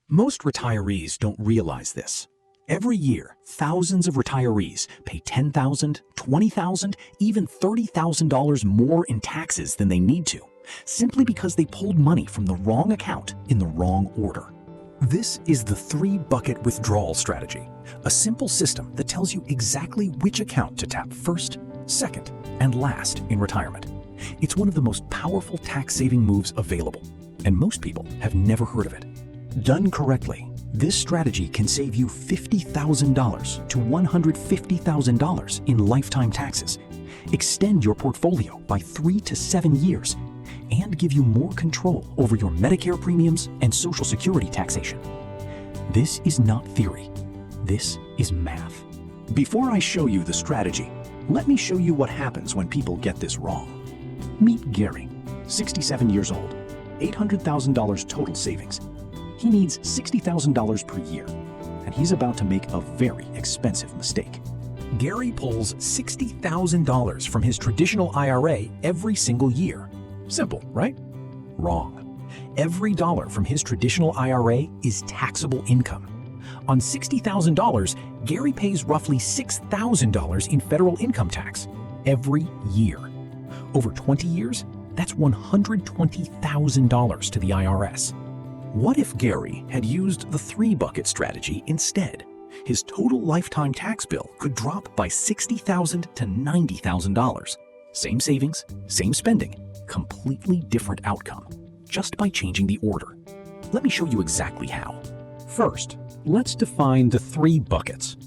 Most retirees don't realize this. Every year, thousands of retirees pay $10,000, $20,000, even $30,000 more in taxes than they need to, simply because they pulled money from the wrong account in the wrong order. This is the three-bucket withdrawal strategy, a simple system that tells you exactly which account to tap first, second, and last in retirement. It's one of the most powerful tax-saving moves available, and most people have never heard of it. Done correctly, this strategy can save you $50,000 to $150,000 in lifetime taxes, extend your portfolio by 3 to 7 years, and give you more control over your Medicare premiums and Social Security taxation. This is not theory. This is math. Before I show you the strategy, let me show you what happens when people get this wrong. Meet Gary, 67 years old, $800,000 total savings. He needs $60,000 per year, and he's about to make a very expensive mistake. Gary pulls $60,000 from his traditional IRA every single year. Simple, right? Wrong. Every dollar from his traditional IRA is taxable income. On $60,000, Gary pays roughly $6,000 in federal income tax every year. Over 20 years, that's $120,000 to the IRS. What if Gary had used the three-bucket strategy instead? His total lifetime tax bill could drop by $60,000 to $90,000. Same savings, same spending, completely different outcome, just by changing the order. Let me show you exactly how. First, let's define the three buckets.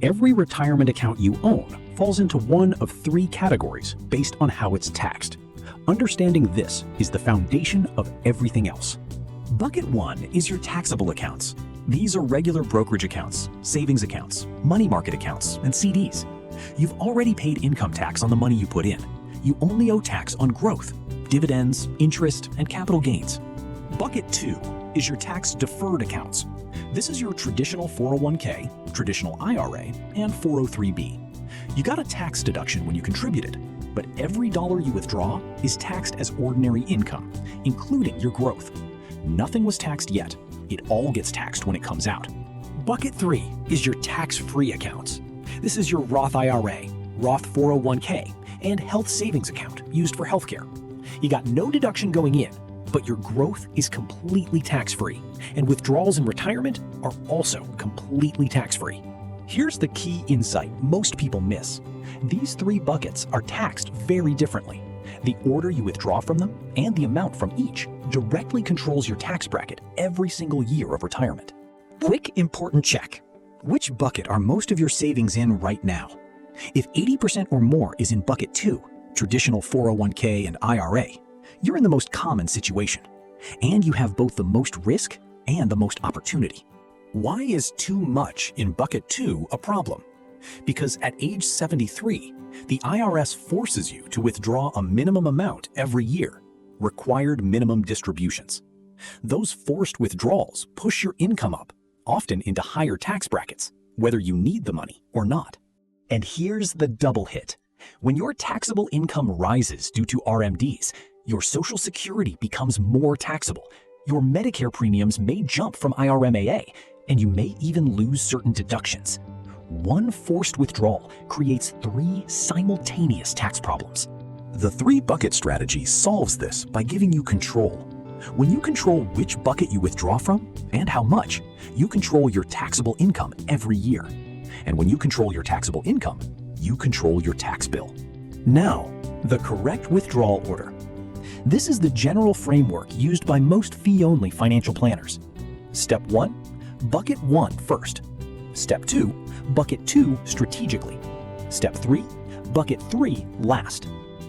Every retirement account you own falls into one of three categories based on how it's taxed. Understanding this is the foundation of everything else. Bucket 1 is your taxable accounts. These are regular brokerage accounts, savings accounts, money market accounts, and CDs. You've already paid income tax on the money you put in. You only owe tax on growth, dividends, interest, and capital gains. Bucket 2 is your tax-deferred accounts. This is your traditional 401k, traditional IRA, and 403b. You got a tax deduction when you contributed, but every dollar you withdraw is taxed as ordinary income, including your growth. Nothing was taxed yet. It all gets taxed when it comes out. Bucket 3 is your tax-free accounts. This is your Roth IRA, Roth 401k, and health savings account used for healthcare. You got no deduction going in, but your growth is completely tax-free, and withdrawals in retirement are also completely tax-free. Here's the key insight most people miss. These three buckets are taxed very differently. The order you withdraw from them and the amount from each directly controls your tax bracket every single year of retirement. Quick, important check. Which bucket are most of your savings in right now? If 80% or more is in bucket 2, traditional 401k and IRA, you're in the most common situation, and you have both the most risk and the most opportunity. Why is too much in bucket 2 a problem? Because at age 73, the IRS forces you to withdraw a minimum amount every year, required minimum distributions. Those forced withdrawals push your income up, often into higher tax brackets, whether you need the money or not. And here's the double hit. When your taxable income rises due to RMDs, your Social Security becomes more taxable. Your Medicare premiums may jump from IRMAA, and you may even lose certain deductions. One forced withdrawal creates 3 simultaneous tax problems. The three-bucket strategy solves this by giving you control. When you control which bucket you withdraw from and how much, you control your taxable income every year. And when you control your taxable income, you control your tax bill. Now, the correct withdrawal order. This is the general framework used by most fee-only financial planners. Step 1, bucket 1 first. Step 2, bucket 2 strategically. Step 3, bucket 3 last.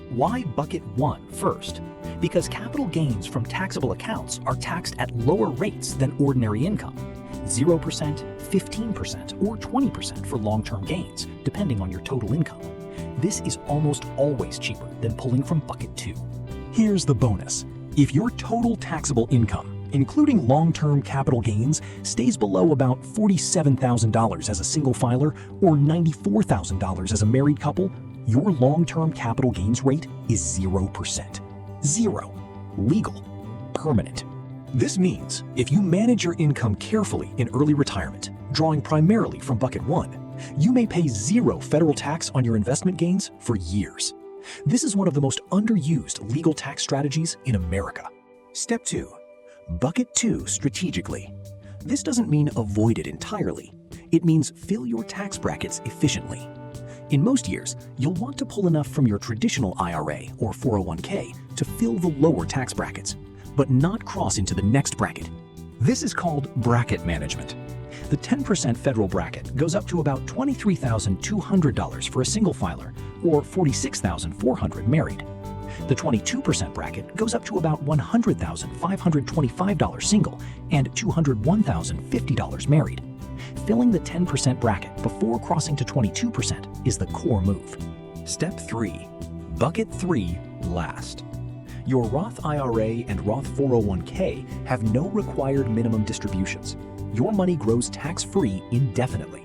Why bucket 1 first? Because capital gains from taxable accounts are taxed at lower rates than ordinary income. 0%, 15%, or 20% for long-term gains, depending on your total income. This is almost always cheaper than pulling from bucket 2. Here's the bonus. If your total taxable income, including long-term capital gains, stays below about $47,000 as a single filer or $94,000 as a married couple, your long-term capital gains rate is 0%. Zero. Legal. Permanent. This means if you manage your income carefully in early retirement, drawing primarily from bucket 1, you may pay zero federal tax on your investment gains for years. This is one of the most underused legal tax strategies in America. Step 2. Bucket 2 strategically. This doesn't mean avoid it entirely. It means fill your tax brackets efficiently. In most years, you'll want to pull enough from your traditional IRA or 401k to fill the lower tax brackets, but not cross into the next bracket. This is called bracket management. The 10% federal bracket goes up to about $23,200 for a single filer or $46,400 married. The 22% bracket goes up to about $100,525 single and $201,050 married. Filling the 10% bracket before crossing to 22% is the core move. Step 3. Bucket 3 last. Your Roth IRA and Roth 401k have no required minimum distributions. Your money grows tax-free indefinitely.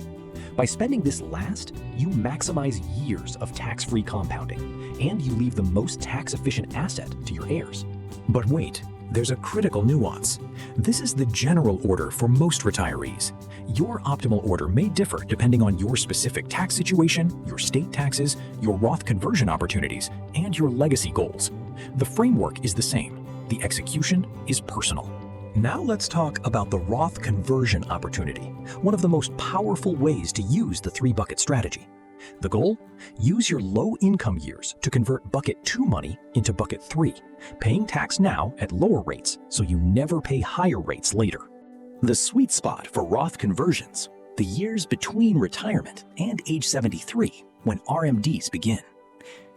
By spending this last, you maximize years of tax-free compounding, and you leave the most tax-efficient asset to your heirs. But wait, there's a critical nuance. This is the general order for most retirees. Your optimal order may differ depending on your specific tax situation, your state taxes, your Roth conversion opportunities, and your legacy goals. The framework is the same. The execution is personal. Now let's talk about the Roth conversion opportunity, one of the most powerful ways to use the 3-bucket strategy. The goal? Use your low-income years to convert bucket 2 money into bucket 3, paying tax now at lower rates so you never pay higher rates later. The sweet spot for Roth conversions, the years between retirement and age 73, when RMDs begin.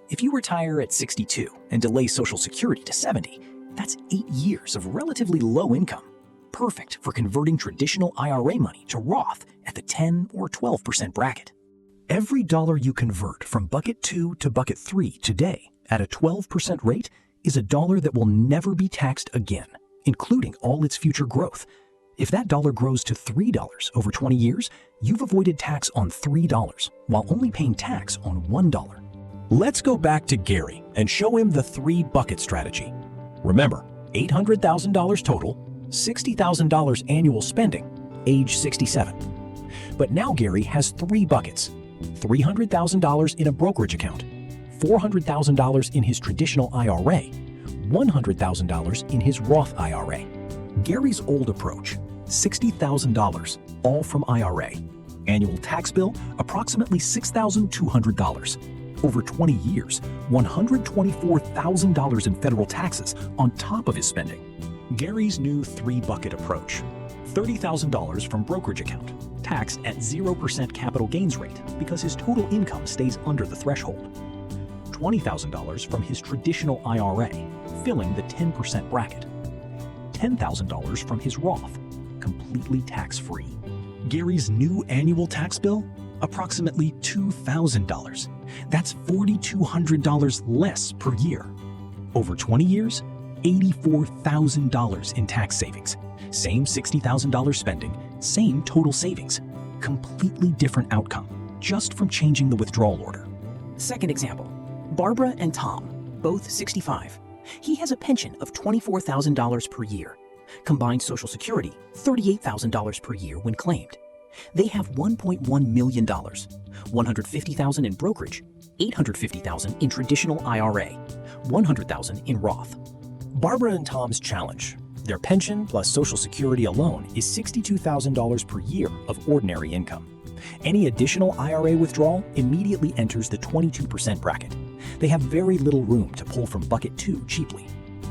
If you retire at 62 and delay Social Security to 70, that's 8 years of relatively low income, perfect for converting traditional IRA money to Roth at the 10 or 12% bracket. Every dollar you convert from bucket 2 to bucket 3 today at a 12% rate is a dollar that will never be taxed again, including all its future growth. If that dollar grows to $3 over 20 years, you've avoided tax on $3 while only paying tax on $1. Let's go back to Gary and show him the 3-bucket strategy. Remember, $800,000 total, $60,000 annual spending, age 67. But now Gary has 3 buckets: $300,000 in a brokerage account, $400,000 in his traditional IRA, $100,000 in his Roth IRA. Gary's old approach, $60,000, all from IRA. Annual tax bill, approximately $6,200. Over 20 years, $124,000 in federal taxes on top of his spending. Gary's new 3-bucket approach, $30,000 from brokerage account, taxed at 0% capital gains rate because his total income stays under the threshold. $20,000 from his traditional IRA, filling the 10% bracket. $10,000 from his Roth, completely tax-free. Gary's new annual tax bill? Approximately $2,000. That's $4,200 less per year. Over 20 years, $84,000 in tax savings. Same $60,000 spending, same total savings. Completely different outcome, just from changing the withdrawal order. Second example, Barbara and Tom, both 65. He has a pension of $24,000 per year. Combined Social Security, $38,000 per year when claimed. They have $1.1 million, $150,000 in brokerage, $850,000 in traditional IRA, $100,000 in Roth. Barbara and Tom's challenge: their pension plus Social Security alone is $62,000 per year of ordinary income. Any additional IRA withdrawal immediately enters the 22% bracket. They have very little room to pull from bucket 2 cheaply.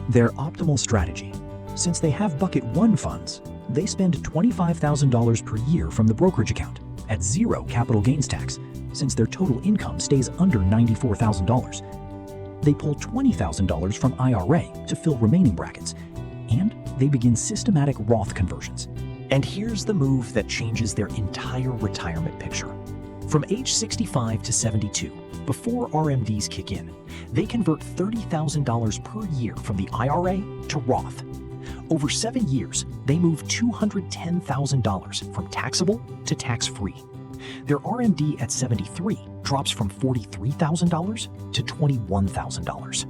Their optimal strategy: since they have bucket 1 funds, they spend $25,000 per year from the brokerage account at 0 capital gains tax, since their total income stays under $94,000. They pull $20,000 from IRA to fill remaining brackets, and they begin systematic Roth conversions. And here's the move that changes their entire retirement picture. From age 65 to 72, before RMDs kick in, they convert $30,000 per year from the IRA to Roth. Over 7 years, they move $210,000 from taxable to tax-free. Their RMD at 73 drops from $43,000 to $21,000.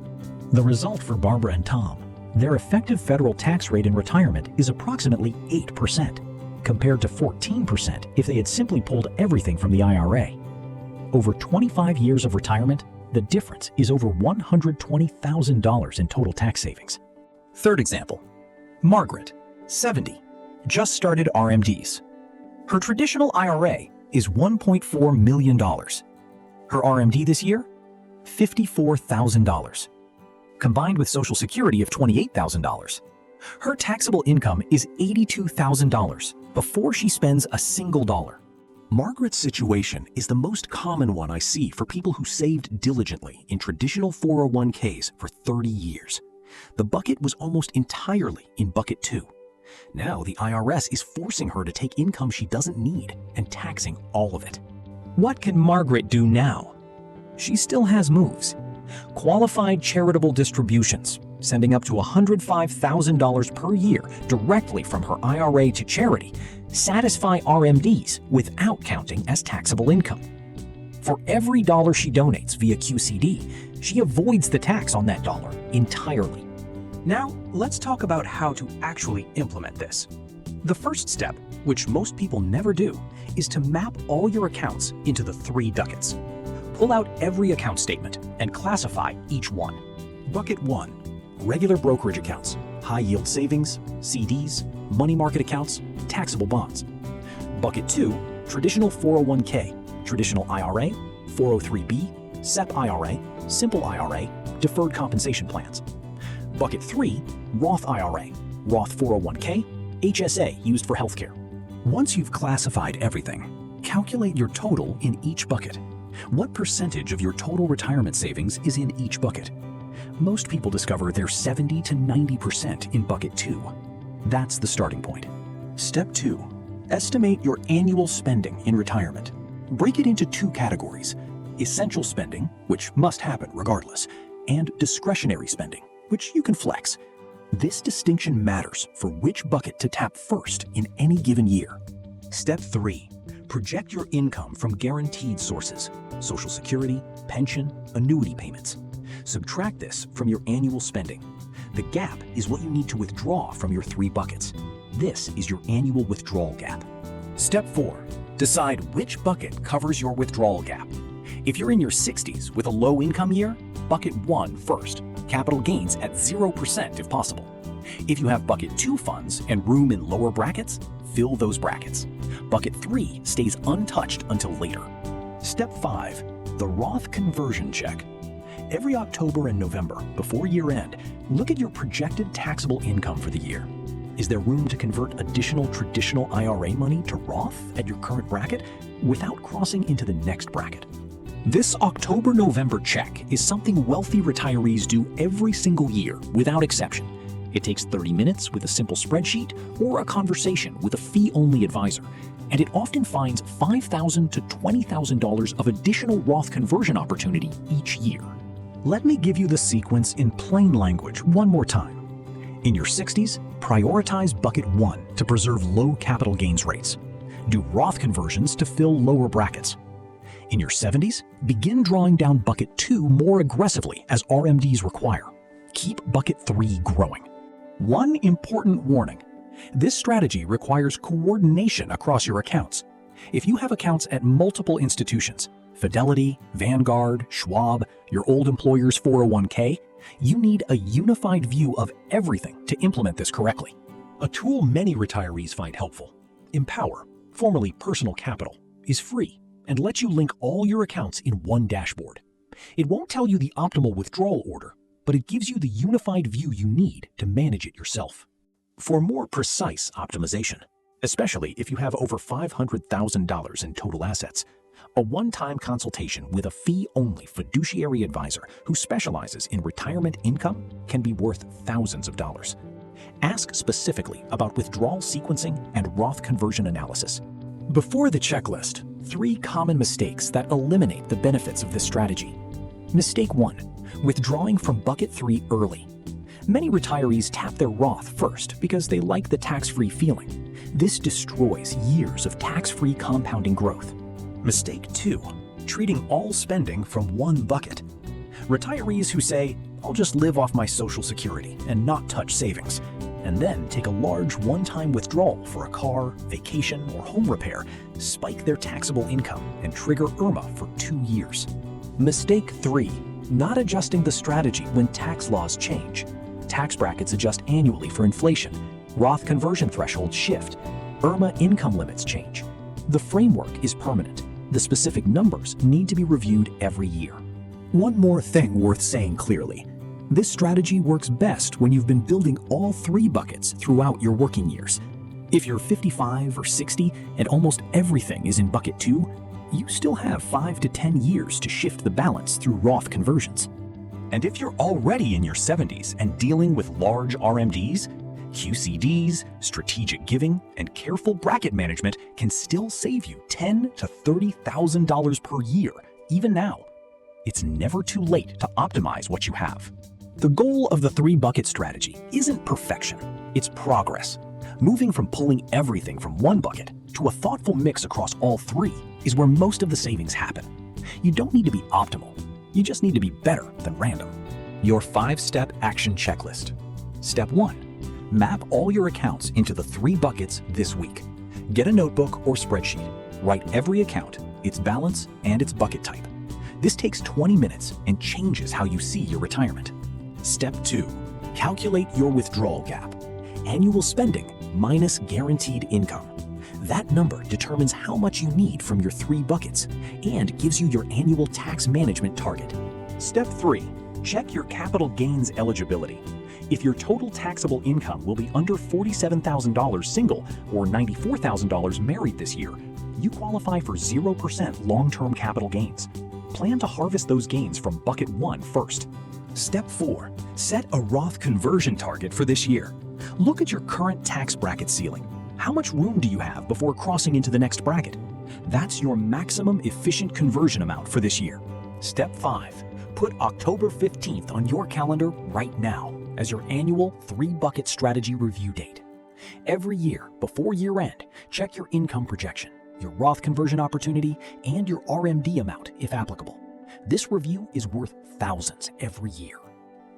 The result for Barbara and Tom: Their effective federal tax rate in retirement is approximately 8%, compared to 14% if they had simply pulled everything from the IRA. Over 25 years of retirement, the difference is over $120,000 in total tax savings. Third example, Margaret, 70, just started RMDs. Her traditional IRA is $1.4 million. Her RMD this year, $54,000. Combined with Social Security of $28,000, her taxable income is $82,000 before she spends a single dollar. Margaret's situation is the most common one I see for people who saved diligently in traditional 401ks for 30 years. The bucket was almost entirely in bucket 2. Now the IRS is forcing her to take income she doesn't need and taxing all of it. What can Margaret do now? She still has moves. Qualified charitable distributions, sending up to $105,000 per year directly from her IRA to charity, satisfy RMDs without counting as taxable income. For every dollar she donates via QCD, she avoids the tax on that dollar entirely. Now, let's talk about how to actually implement this. The first step, which most people never do, is to map all your accounts into the 3 buckets. Pull out every account statement and classify each one. Bucket 1, regular brokerage accounts, high-yield savings, CDs, money market accounts, taxable bonds. Bucket 2, traditional 401k, traditional IRA, 403b, SEP IRA, simple IRA, deferred compensation plans. Bucket 3, Roth IRA, Roth 401k, HSA used for healthcare. Once you've classified everything, calculate your total in each bucket. What percentage of your total retirement savings is in each bucket? Most people discover they're 70 to 90% in bucket 2. That's the starting point. Step 2. Estimate your annual spending in retirement. Break it into 2 categories: essential spending, which must happen regardless, and discretionary spending, which you can flex. This distinction matters for which bucket to tap first in any given year. Step 3. Project your income from guaranteed sources: Social Security, pension, annuity payments. Subtract this from your annual spending. The gap is what you need to withdraw from your 3 buckets. This is your annual withdrawal gap. Step 4. Decide which bucket covers your withdrawal gap. If you're in your 60s with a low income year, bucket 1 first, capital gains at 0% if possible. If you have bucket 2 funds and room in lower brackets, fill those brackets. Bucket 3 stays untouched until later. Step 5. The Roth conversion check. Every October and November, before year-end, look at your projected taxable income for the year. Is there room to convert additional traditional IRA money to Roth at your current bracket without crossing into the next bracket? This October-November check is something wealthy retirees do every single year without exception. It takes 30 minutes with a simple spreadsheet or a conversation with a fee-only advisor, and it often finds $5,000 to $20,000 of additional Roth conversion opportunity each year. Let me give you the sequence in plain language one more time. In your 60s, prioritize bucket 1 to preserve low capital gains rates. Do Roth conversions to fill lower brackets. In your 70s, begin drawing down bucket 2 more aggressively as RMDs require. Keep bucket 3 growing. One important warning: this strategy requires coordination across your accounts. If you have accounts at multiple institutions, Fidelity, Vanguard, Schwab, your old employer's 401k, you need a unified view of everything to implement this correctly. A tool many retirees find helpful, Empower, formerly Personal Capital, is free and lets you link all your accounts in one dashboard. It won't tell you the optimal withdrawal order, but it gives you the unified view you need to manage it yourself. For more precise optimization, especially if you have over $500,000 in total assets, a one-time consultation with a fee-only fiduciary advisor who specializes in retirement income can be worth thousands of dollars. Ask specifically about withdrawal sequencing and Roth conversion analysis. Before the checklist, 3 common mistakes that eliminate the benefits of this strategy. Mistake 1. Withdrawing from bucket 3 early. Many retirees tap their Roth first because they like the tax-free feeling. This destroys years of tax-free compounding growth. Mistake 2. Treating all spending from one bucket. Retirees who say, I'll just live off my Social Security and not touch savings, and then take a large one-time withdrawal for a car, vacation, or home repair, spike their taxable income, and trigger IRMA for 2 years. Mistake 3. Not adjusting the strategy when tax laws change. Tax brackets adjust annually for inflation. Roth conversion thresholds shift. IRMA income limits change. The framework is permanent. The specific numbers need to be reviewed every year. One more thing worth saying clearly. This strategy works best when you've been building all 3 buckets throughout your working years. If you're 55 or 60 and almost everything is in bucket 2, you still have 5 to 10 years to shift the balance through Roth conversions. And if you're already in your 70s and dealing with large RMDs, QCDs, strategic giving, and careful bracket management can still save you $10,000 to $30,000 per year, even now. It's never too late to optimize what you have. The goal of the 3-bucket strategy isn't perfection, it's progress. Moving from pulling everything from one bucket to a thoughtful mix across all 3 is where most of the savings happen. You don't need to be optimal, you just need to be better than random. Your 5-step action checklist. Step 1. Map all your accounts into the 3 buckets this week. Get a notebook or spreadsheet. Write every account, its balance, and its bucket type. This takes 20 minutes and changes how you see your retirement. Step 2. Calculate your withdrawal gap. Annual spending minus guaranteed income. That number determines how much you need from your 3 buckets and gives you your annual tax management target. Step 3. Check your capital gains eligibility. If your total taxable income will be under $47,000 single or $94,000 married this year, you qualify for 0% long-term capital gains. Plan to harvest those gains from bucket 1 first. Step 4. Set a Roth conversion target for this year. Look at your current tax bracket ceiling. How much room do you have before crossing into the next bracket? That's your maximum efficient conversion amount for this year. Step 5. Put October 15th on your calendar right now as your annual 3-bucket strategy review date. Every year, before year end, check your income projection, your Roth conversion opportunity, and your RMD amount if applicable. This review is worth thousands every year.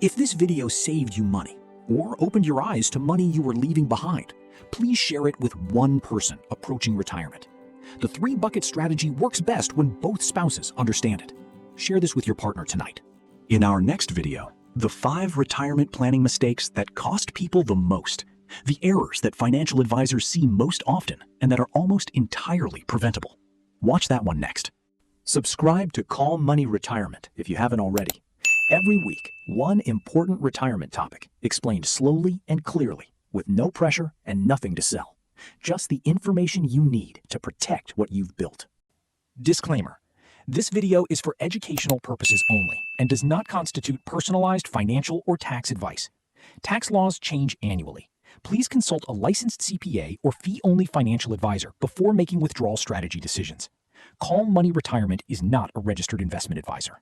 If this video saved you money or opened your eyes to money you were leaving behind, please share it with one person approaching retirement. The 3-bucket strategy works best when both spouses understand it. Share this with your partner tonight. In our next video, the 5 retirement planning mistakes that cost people the most. The errors that financial advisors see most often and that are almost entirely preventable. Watch that one next. Subscribe to Calm Money Retirement if you haven't already. Every week, one important retirement topic explained slowly and clearly, with no pressure and nothing to sell. Just the information you need to protect what you've built. Disclaimer: this video is for educational purposes only and does not constitute personalized financial or tax advice. Tax laws change annually. Please consult a licensed CPA or fee-only financial advisor before making withdrawal strategy decisions. Calm Money Retirement is not a registered investment advisor.